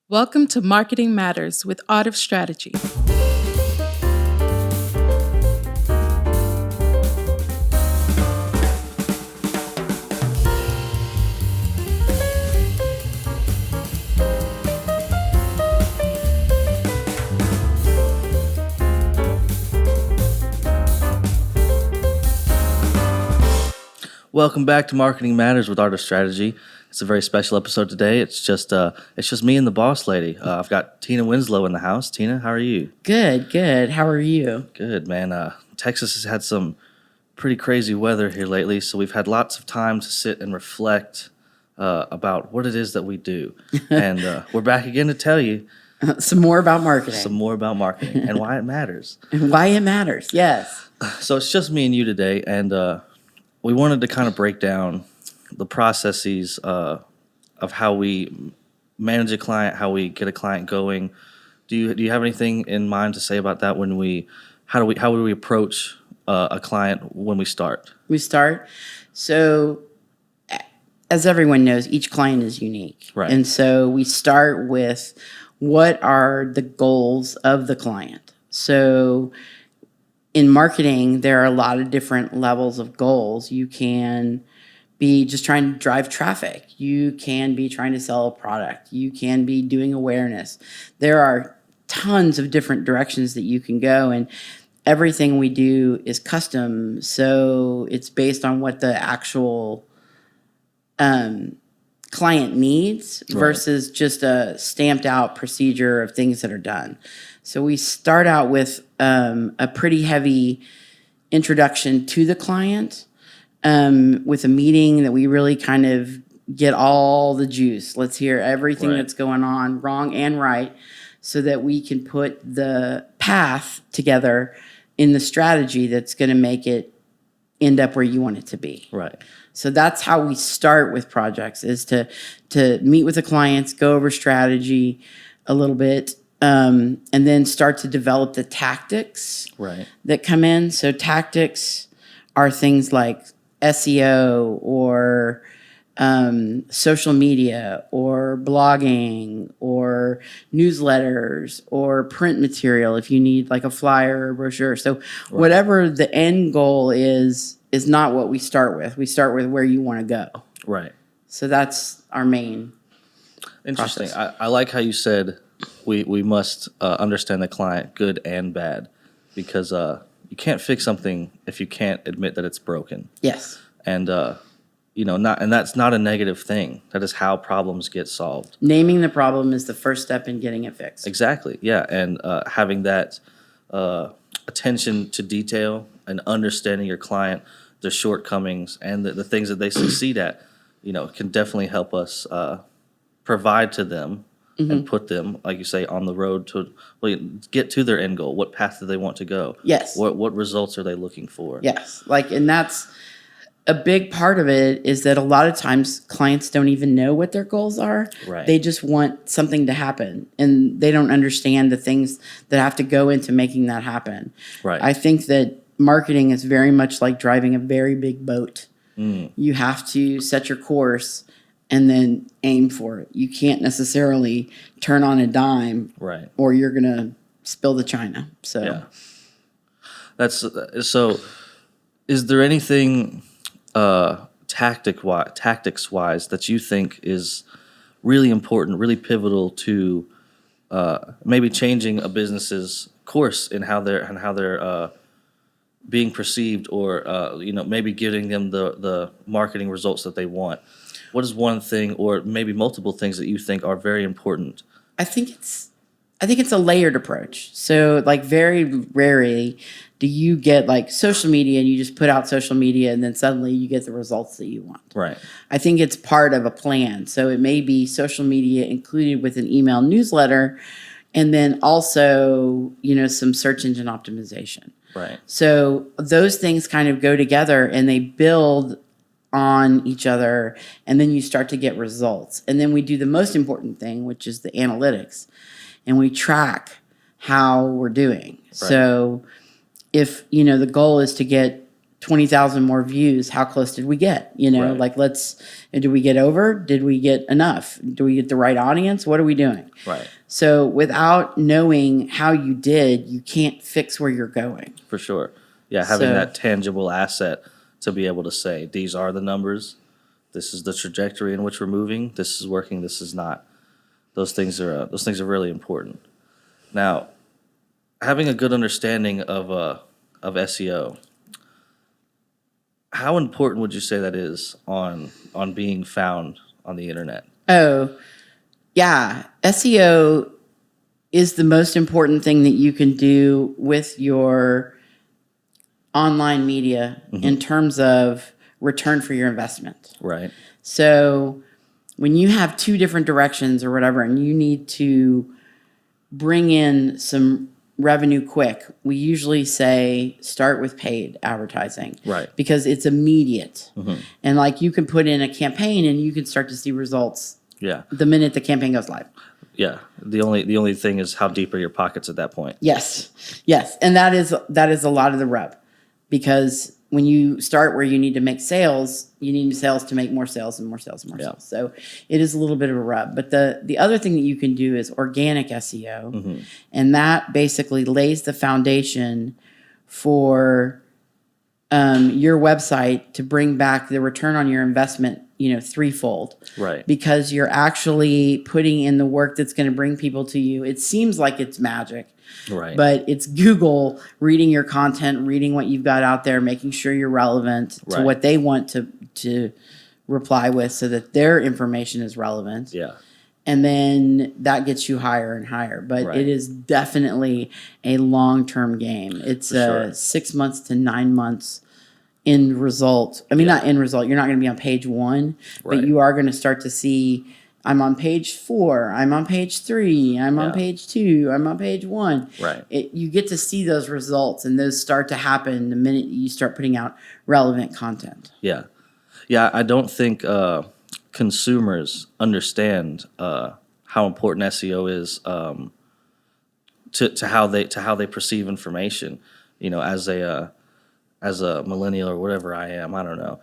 Welcome to Marketing Matters with Art of Strategy. Welcome back to Marketing Matters with Art of Strategy. It's a very special episode today. It's just me and the boss lady. I've got Tina Winslow in the house. Tina, how are you? Good. How are you? Good, man. Texas has had some pretty crazy weather here lately, so we've had lots of time to sit and reflect about what it is that we do. And we're back again to tell you Some more about marketing. some more about marketing and why it matters. And why it matters. Yes. So it's just me and you today, and we wanted to kind of break down the processes of how we manage a client, how we get a client going. Do you have anything in mind to say about that? How do we approach a client when we start? We start. So, as everyone knows, each client is unique. Right. And so we start with what are the goals of the client. So, in marketing, there are a lot of different levels of goals. You can be just trying to drive traffic. You can be trying to sell a product. You can be doing awareness. There are tons of different directions that you can go, and everything we do is custom. So it's based on what the actual client needs versus just a stamped out procedure of things that are done. So we start out with a pretty heavy introduction to the client with a meeting that we really kind of get all the juice. Let's hear everything that's going on, wrong and right, so that we can put the path together in the strategy that's going to make it end up where you want it to be. Right. So that's how we start with projects, is to meet with the clients, go over strategy a little bit, and then start to develop the tactics that come in. So tactics are things like SEO or social media or blogging or newsletters or print material if you need like a flyer or brochure. So whatever the end goal is not what we start with. We start with where you want to go. Right. So that's our main Interesting. process. I like how you said we must understand the client, good and bad, because you can't fix something if you can't admit that it's broken. Yes. And that's not a negative thing. That is how problems get solved. Naming the problem is the first step in getting it fixed. Exactly. Yeah, and having that attention to detail and understanding your client, their shortcomings, and the things that they succeed at, can definitely help us provide to them and put them, like you say, on the road to get to their end goal. What path do they want to go? Yes. What results are they looking for? Yes. And that's a big part of it, is that a lot of times clients don't even know what their goals are. Right. They just want something to happen, and they don't understand the things that have to go into making that happen. Right. I think that marketing is very much like driving a very big boat. You have to set your course and then aim for it. You can't necessarily turn on a dime, Right. or you're going to spill the china. So Yeah. That's so. Is there anything tactics wise that you think is really important, really pivotal to maybe changing a business's course in how they're being perceived, or maybe giving them the marketing results that they want? What is one thing, or maybe multiple things, that you think are very important? I think it's a layered approach. So very rarely do you get social media and you just put out social media and then suddenly you get the results that you want. Right. I think it's part of a plan. So it may be social media included with an email newsletter, and then also, some search engine optimization. Right. So those things kind of go together and they build on each other, and then you start to get results. And then we do the most important thing, which is the analytics, and we track how we're doing. Right. So if the goal is to get 20,000 more views. How close did we get? Right. Like did we get over? Did we get enough? Do we get the right audience? What are we doing? Right. So without knowing how you did, you can't fix where you're going. For sure. Yeah, having So- that tangible asset to be able to say, these are the numbers, this is the trajectory in which we're moving, this is working, this is not. Those things are really important. Now, having a good understanding of SEO, how important would you say that is on being found on the internet? Oh, yeah. SEO is the most important thing that you can do with your online media in terms of return for your investment. Right. So when you have two different directions or whatever, and you need to bring in some revenue quick, we usually say start with paid advertising. Right. Because it's immediate. And like you can put in a campaign and you can start to see results Yeah. the minute the campaign goes live. Yeah. The only thing is how deep are your pockets at that point. Yes. And that is a lot of the rub, because when you start where you need to make sales, you need sales to make more sales and more sales and more sales. So it is a little bit of a rub. But the other thing that you can do is organic SEO. And that basically lays the foundation for your website to bring back the return on your investment, threefold. Right. Because you're actually putting in the work that's going to bring people to you. It seems like it's magic. Right. But it's Google reading your content, reading what you've got out there, making sure you're relevant to Right. what they want to reply with so that their information is relevant. Yeah. And then that gets you higher and higher. But Right. it is definitely a long-term game. It's sure. 6 months to 9 months end result. I mean, not end result. You're not going to be on page 1, Right. but you are going to start to see, I'm on page 4, I'm on page 3, I'm on Yeah. page 2, I'm on page 1. Right. You get to see those results, and those start to happen the minute you start putting out relevant content. Yeah. Yeah, I don't think consumers understand how important SEO is to how they perceive information. As a millennial or whatever I am, I don't know.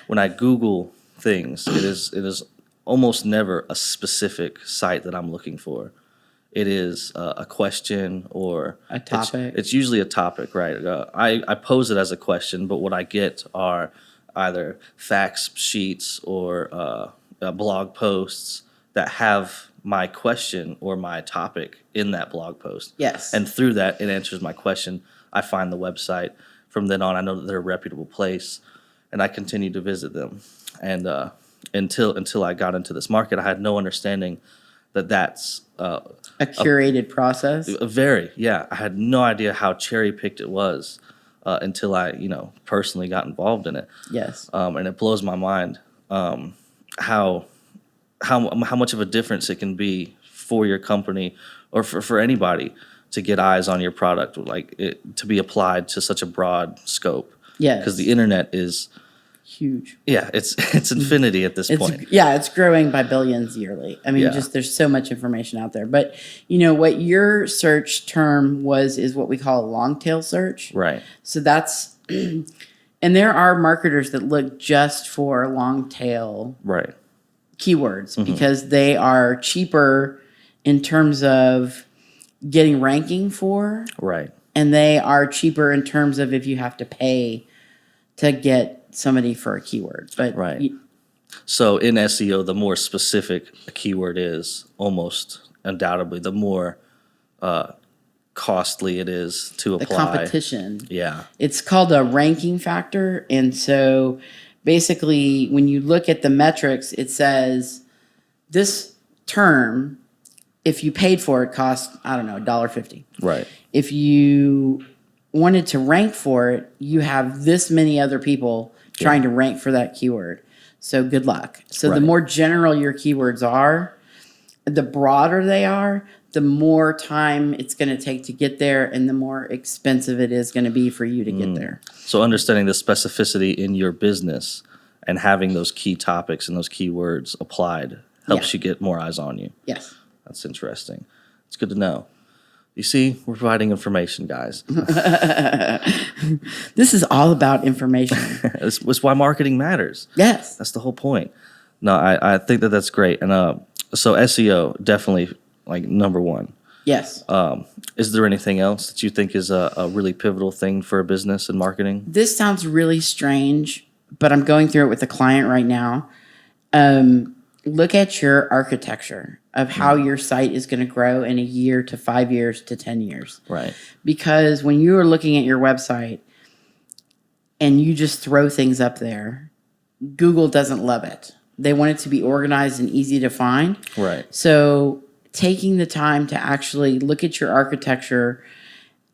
When I Google things, it is almost never a specific site that I'm looking for. It is a question or A topic. It's usually a topic, right? I pose it as a question, but what I get are either facts sheets or blog posts that have my question or my topic in that blog post. Yes. And through that, it answers my question. I find the website. From then on, I know that they're a reputable place, and I continue to visit them. And until I got into this market, I had no understanding that that's a curated process. I had no idea how cherry picked it was until I personally got involved in it. Yes. And it blows my mind how much of a difference it can be for your company or for anybody to get eyes on your product, like it to be applied to such a broad scope. Yes. Because the internet is huge. Yeah, it's infinity at this point. It's growing by billions yearly. I mean, Yeah. there's so much information out there. But what your search term is what we call a long tail search. Right. So that's and there are marketers that look just for long tail Right. keywords because they are cheaper in terms of getting ranking for, Right. and they are cheaper in terms of if you have to pay to get somebody for a keyword. But Right. So in SEO, the more specific a keyword is, almost undoubtedly, the more costly it is to the apply. competition, Yeah. it's called a ranking factor. And so basically, when you look at the metrics, it says this term, if you paid for it, cost, I don't know, $1.50. Right. If you wanted to rank for it, you have this many other people trying to rank for that keyword. So good luck. So the Right. more general your keywords are, the broader they are, the more time it's going to take to get there, and the more expensive it is going to be for you to get there. So understanding the specificity in your business and having those key topics and those keywords applied helps Yeah. you get more eyes on you. Yes. That's interesting. It's good to know. You see, we're providing information, guys. This is all about information. That's why marketing matters. Yes. That's the whole point. No, I think that that's great. And so SEO, definitely like number one. Yes. Is there anything else that you think is a really pivotal thing for a business in marketing? This sounds really strange, but I'm going through it with a client right now. Look at your architecture of how your site is going to grow in a year to 5 years to 10 years. Right. Because when you are looking at your website and you just throw things up there, Google doesn't love it. They want it to be organized and easy to find. Right. So taking the time to actually look at your architecture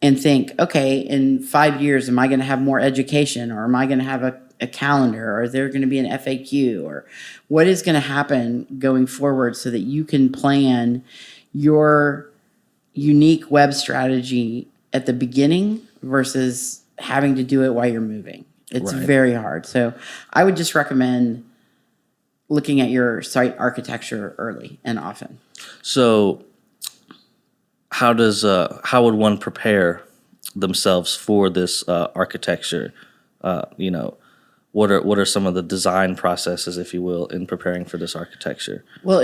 and think, okay, in 5 years, am I going to have more education, or am I going to have a calendar, or is there going to be an FAQ, or what is going to happen going forward, so that you can plan your unique web strategy at the beginning versus having to do it while you're moving. It's Right. very hard. So I would just recommend looking at your site architecture early and often. So how would one prepare themselves for this architecture? What are some of the design processes, if you will, in preparing for this architecture? Well,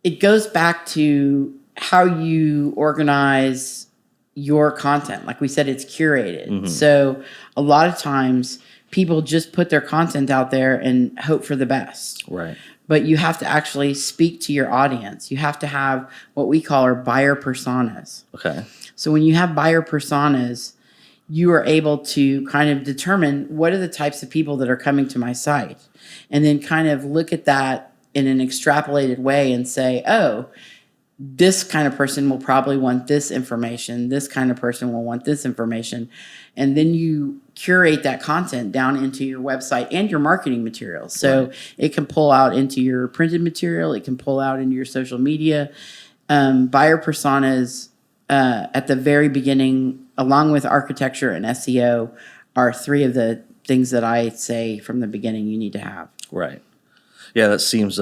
it goes back to how you organize your content. Like we said, it's curated. Mm-hmm. So a lot of times people just put their content out there and hope for the best. Right. But you have to actually speak to your audience. You have to have what we call our buyer personas. Okay. So when you have buyer personas, you are able to kind of determine what are the types of people that are coming to my site, and then kind of look at that in an extrapolated way and say, oh, this kind of person will probably want this information. This kind of person will want this information. And then you curate that content down into your website and your marketing materials. So it can pull out into your printed material. It can pull out into your social media. Buyer personas at the very beginning, along with architecture and SEO, are three of the things that I say from the beginning you need to have. Right. Yeah, that seems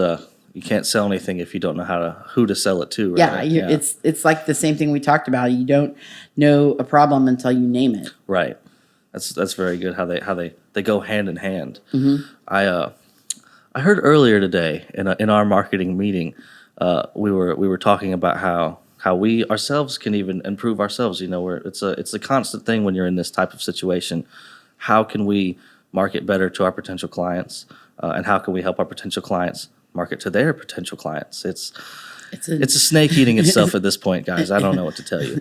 you can't sell anything if you don't know who to sell it to. Right? Yeah, it's like the same thing we talked about. You don't know a problem until you name it. Right. That's very good. How they go hand in hand. Mm-hmm. I heard earlier today in our marketing meeting, we were talking about how we ourselves can even improve ourselves. It's a constant thing when you're in this type of situation. How can we market better to our potential clients, and how can we help our potential clients market to their potential clients? It's a snake eating itself at this point, guys. I don't know what to tell you.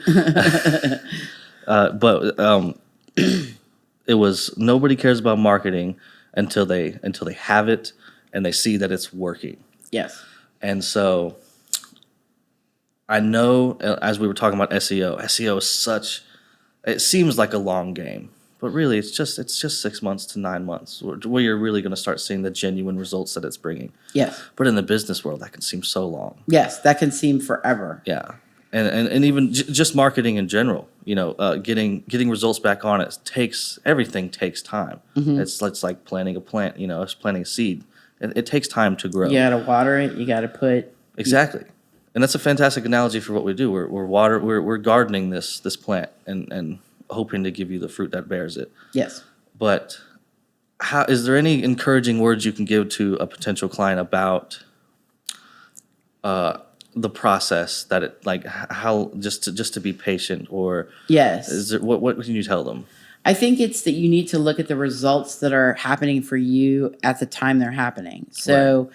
But it was nobody cares about marketing until they have it and they see that it's working. Yes. And so I know, as we were talking about SEO is it seems like a long game, but really it's just 6 months to 9 months where you're really going to start seeing the genuine results that it's bringing. Yes. But in the business world, that can seem so long. Yes, that can seem forever. Yeah. And even just marketing in general, getting results back on it everything takes time. Mm-hmm. It's like planting a plant, it's planting a seed. It takes time to grow. You got to water it. You got to put. Exactly. And that's a fantastic analogy for what we do. We're gardening this plant and hoping to give you the fruit that bears it. Yes. But is there any encouraging words you can give to a potential client about the process that it, like, how just to be patient, or Yes. is there, what can you tell them? I think it's that you need to look at the results that are happening for you at the time they're happening. So,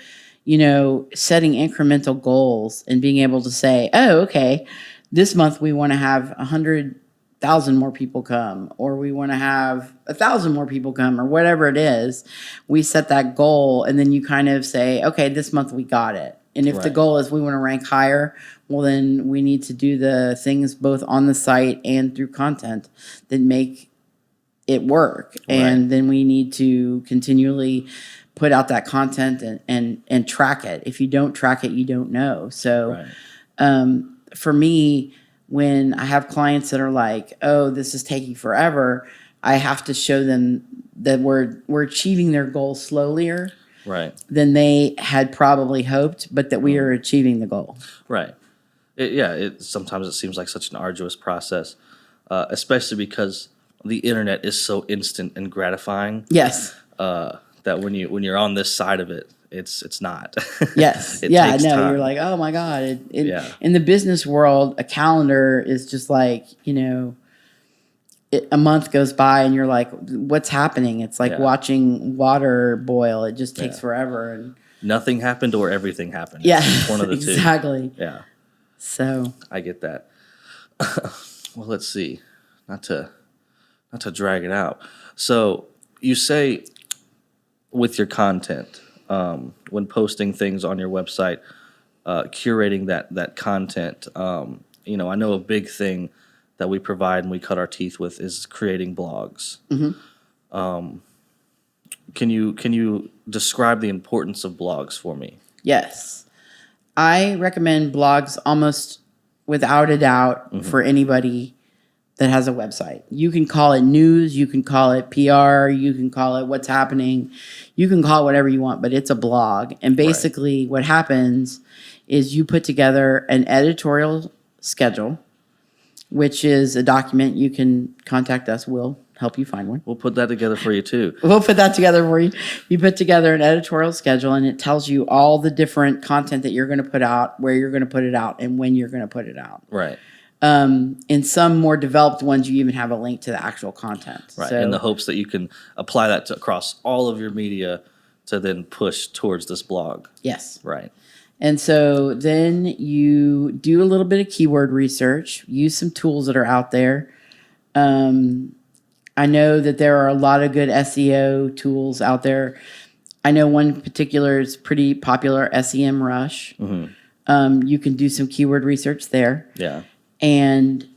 setting incremental goals and being able to say, oh, okay, this month we want to have 100,000 more people come, or we want to have 1,000 more people come, or whatever it is. We set that goal, and then you kind of say, okay, this month we got it. And if the Right. goal is we want to rank higher, well, then we need to do the things both on the site and through content that make it work. Right. And then we need to continually put out that content and track it. If you don't track it, you don't know. So Right. For me, when I have clients that are like, oh, this is taking forever, I have to show them that we're achieving their goal slowlier Right. than they had probably hoped, but that we are achieving the goal. Right. Sometimes it seems like such an arduous process, especially because the internet is so instant and gratifying. Yes. That when you're on this side of it, it's not. Yes. It Yeah. takes No, time. you're like, oh my God. Yeah. In the business world, a calendar is just like, a month goes by and you're like, what's happening? It's like Yeah. watching water boil. It just takes forever. And Nothing happened or everything happened. yeah, It's one of the exactly. two. Yeah, So I get that. Well, let's see. Not to drag it out. So you say with your content, when posting things on your website, curating that content. I know a big thing that we provide and we cut our teeth with is creating blogs. Can you describe the importance of blogs for me? yes, I recommend blogs almost without a doubt for anybody that has a website. You can call it news, you can call it PR, you can call it what's happening, you can call it whatever you want, but it's a blog. And basically what happens is you put together an editorial schedule, which is a document. You can contact us. We'll help you find one. We'll put that together for you too. We'll put that together for you. You put together an editorial schedule, and it tells you all the different content that you're going to put out, where you're going to put it out, and when you're going to put it out. Right. In some more developed ones, you even have a link to the actual content. Right. So, in the hopes that you can apply that across all of your media to then push towards this blog. yes. Right. And so then you do a little bit of keyword research, use some tools that are out there. I know that there are a lot of good SEO tools out there. I know one particular is pretty popular, SEMrush. You can do some keyword research there. Yeah. And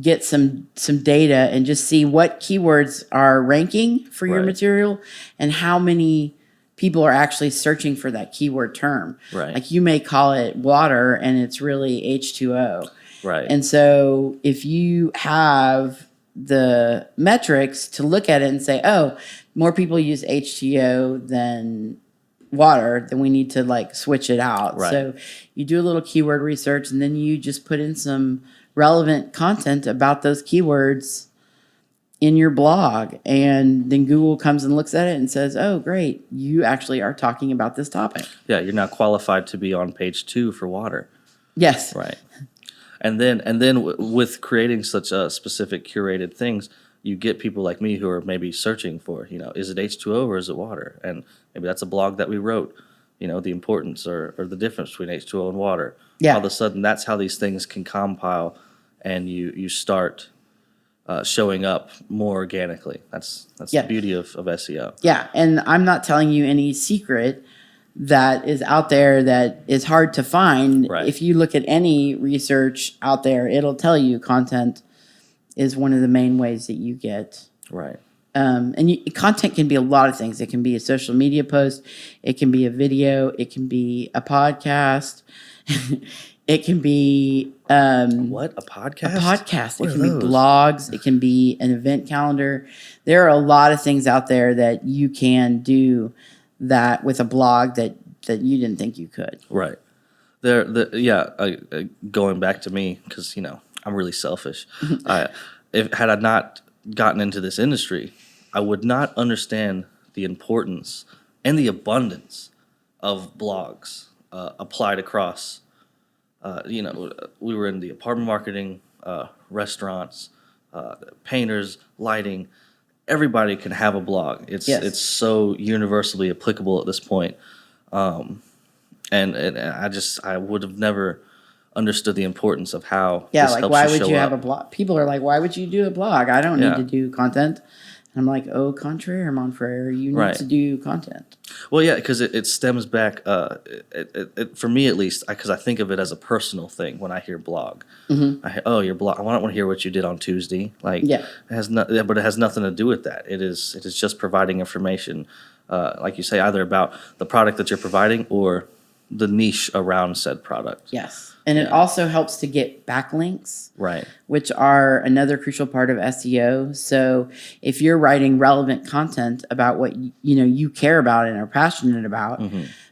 get some data and just see what keywords are ranking for your Right. material and how many people are actually searching for that keyword term. Right. Like you may call it water and it's really H2O. Right. And so if you have the metrics to look at it and say, oh, more people use H2O than water, then we need to like switch it out. Right. So you do a little keyword research and then you just put in some relevant content about those keywords in your blog, and then Google comes and looks at it and says, oh, great, you actually are talking about this topic. Yeah, you're not qualified to be on page 2 for water. Yes. Right. And then with creating such specific curated things, you get people like me who are maybe searching for, is it H2O or is it water? And maybe that's a blog that we wrote, the importance or the difference between H2O and water. Yeah. All of a sudden, that's how these things can compile, and you start showing up more organically. That's Yeah. the beauty of SEO. Yeah, and I'm not telling you any secret that is out there that is hard to find. Right. If you look at any research out there, it'll tell you content is one of the main ways that you get. Right. Content can be a lot of things. It can be a social media post. It can be a video. It can be a podcast. It can be What? A podcast? a podcast. What It are can be those? blogs. It can be an event calendar. There are a lot of things out there that you can do that with a blog that you didn't think you could. Right. Going back to me, because I'm really selfish. Had I not gotten into this industry, I would not understand the importance and the abundance of blogs applied across. We were in the apartment marketing, restaurants, painters, lighting. Everybody can have a blog. Yes. It's so universally applicable at this point. And I would have never understood the importance of how Yeah, this like helps why you would show you have a up. blog? People are like, why would you do a blog? I don't Yeah. need to do content. And I'm like, au contraire, mon frere, you need Right. to do content. Well, yeah, because it stems back, for me at least, because I think of it as a personal thing when I hear blog. Your blog. I want to hear what you did on Tuesday. Like, Yeah. but it has nothing to do with that. It is just providing information, like you say, either about the product that you're providing or the niche around said product. Yes. And it also helps to get backlinks, Right. which are another crucial part of SEO. So if you're writing relevant content about what you care about and are passionate about,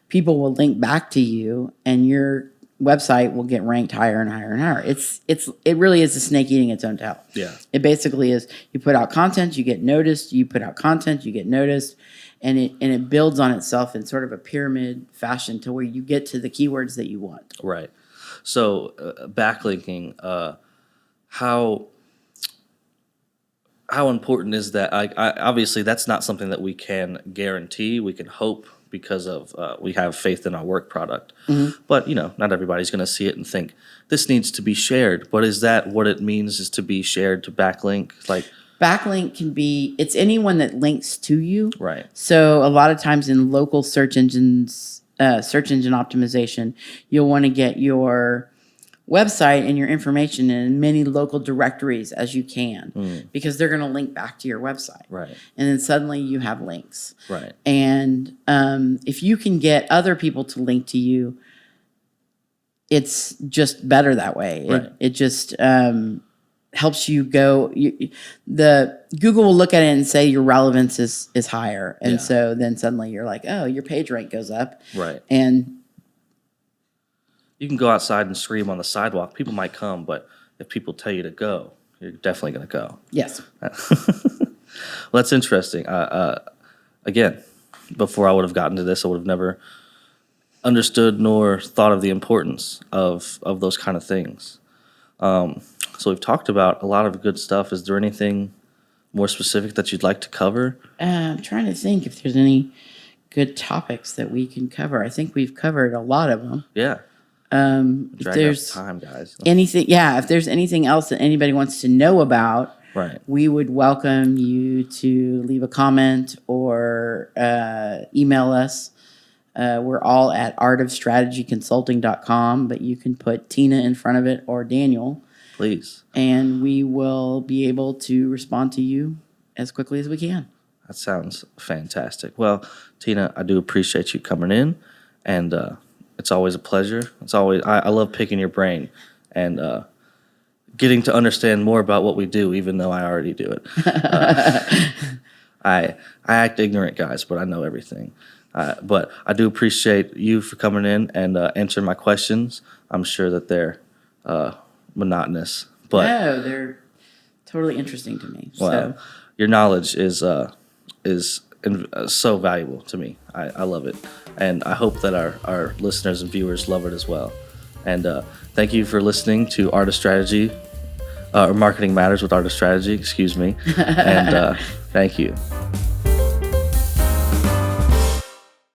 people will link back to you, and you're website will get ranked higher and higher and higher. It really is a snake eating its own tail. Yeah. It basically is, you put out content, you get noticed, you put out content, you get noticed, and it builds on itself in sort of a pyramid fashion to where you get to the keywords that you want. Right. So backlinking, how important is that? I obviously that's not something that we can guarantee. We can hope because of we have faith in our work product. But not everybody's going to see it and think this needs to be shared. But is that what it means? Is to be shared, to backlink? Like Backlink can be, it's anyone that links to you. right. So a lot of times in local search engines, search engine optimization, you'll want to get your website and your information in as many local directories as you can, because they're going to link back to your website. Right. And then suddenly you have links. Right. And if you can get other people to link to you, it's just better that way. Right. It just helps you go. The Google will look at it and say your relevance is higher, and Yeah. so then suddenly you're like, oh, your page rank goes up, Right. and You can go outside and scream on the sidewalk. People might come, but if people tell you to go, you're definitely going to go. yes, Well, that's interesting. Again, before I would have gotten to this, I would have never understood nor thought of the importance of those kind of things. So we've talked about a lot of good stuff. Is there anything more specific that you'd like to cover? I'm trying to think if there's any good topics that we can cover. I think we've covered a lot of them. Yeah. If Drag out there's time, guys. anything, if there's anything else that anybody wants to know about, Right. we would welcome you to leave a comment or email us. We're all at artofstrategyconsulting.com, but you can put Tina in front of it or Daniel, Please. and we will be able to respond to you as quickly as we can. That sounds fantastic. Well, Tina, I do appreciate you coming in, and it's always a pleasure. It's always I love picking your brain and getting to understand more about what we do, even though I already do it. I act ignorant, guys, but I know everything. But I do appreciate you for coming in and answering my questions. I'm sure that they're monotonous, but No, they're totally interesting to me. well, your knowledge is so valuable to me. I love it, and I hope that our listeners and viewers love it as well. And thank you for listening to Art of Strategy, or Marketing Matters with Art of Strategy. Excuse me, and thank you.